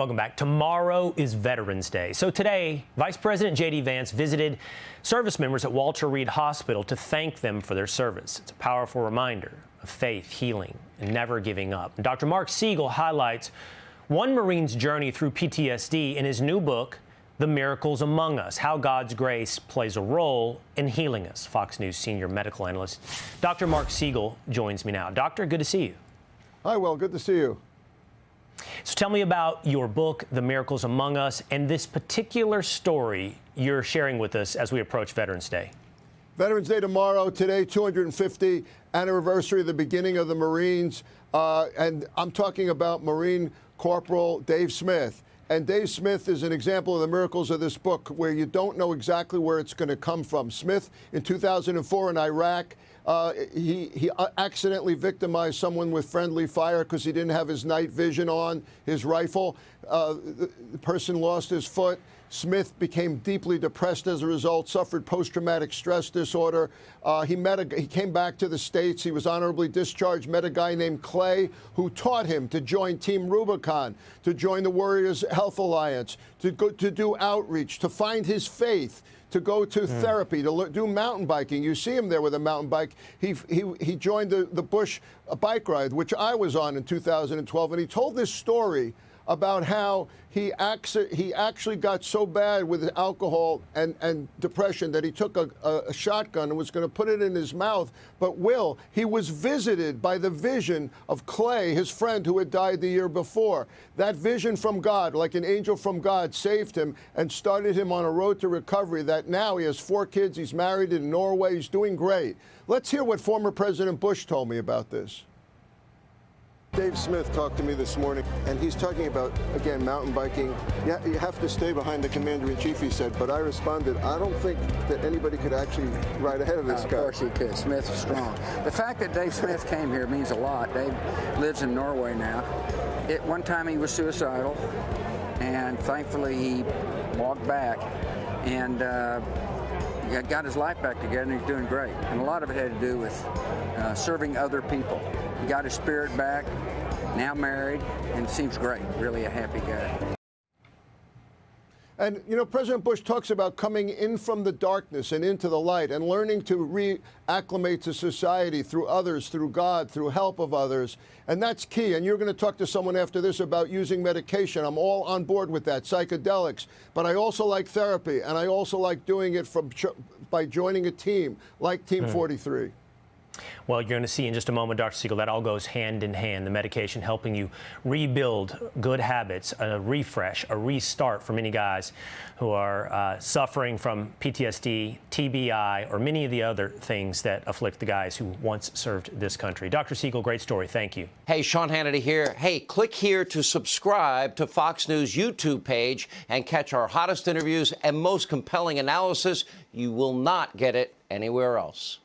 Welcome back. Tomorrow is Veterans Day. So today, Vice President J.D. Vance visited service members at Walter Reed Hospital to thank them for their service. It's a powerful reminder of faith, healing, and never giving up. And Dr. Mark Siegel highlights one Marine's journey through PTSD in his new book, The Miracles Among Us, How God's Grace Plays a Role in Healing Us. Fox News senior medical analyst Dr. Mark Siegel joins me now. Doctor, good to see you. Hi, Will. Good to see you. So tell me about your book, The Miracles Among Us, and this particular story you're sharing with us as we approach Veterans Day. Veterans Day tomorrow. Today, 250th anniversary of the beginning of the Marines. And I'm talking about Marine Corporal Dave Smith. And Dave Smith is an example of the miracles of this book, where you don't know exactly where it's going to come from. Smith, in 2004 in Iraq, he accidentally victimized someone with friendly fire because he didn't have his night vision on his rifle. The person lost his foot. Smith became deeply depressed as a result, suffered post-traumatic stress disorder. He came back to the States. He was honorably discharged, met a guy named Clay who taught him to join Team Rubicon, to join the Warriors Health Alliance, to do outreach, to find his faith, to go to therapy, to do mountain biking. You see him there with a mountain bike. He joined the Bush bike ride, which I was on in 2012, and he told this story about how he actually got so bad with alcohol and depression that he took a shotgun and was going to put it in his mouth. But he was visited by the vision of Clay, his friend who had died the year before. That vision from God, like an angel from God, saved him and started him on a road to recovery that now he has 4 kids, he's married in Norway, he's doing great. Let's hear what former President Bush told me about this. Dave Smith talked to me this morning, and he's talking about, again, mountain biking. Yeah, you have to stay behind the commander-in-chief, he said, but I responded, I don't think that anybody could actually ride ahead of this guy. Of course he could. Smith is strong. The fact that Dave Smith came here means a lot. Dave lives in Norway now. At one time he was suicidal, and thankfully he walked back and got his life back together, and he's doing great. And a lot of it had to do with serving other people. He got his spirit back, now married, and seems great. Really a happy guy. And, you know, President Bush talks about coming in from the darkness and into the light and learning to reacclimate to society through others, through God, through help of others. And that's key. And you're going to talk to someone after this about using medication. I'm all on board with that, psychedelics. But I also like therapy, and I also like doing it by joining a team like Team 43. Well, you're going to see in just a moment, Dr. Siegel, that all goes hand in hand. The medication helping you rebuild good habits, a refresh, a restart for many guys who are suffering from PTSD, TBI, or many of the other things that afflict the guys who once served this country. Dr. Siegel, great story. Thank you. Hey, Sean Hannity here. Hey, click here to subscribe to Fox News YouTube page and catch our hottest interviews and most compelling analysis. You will not get it anywhere else.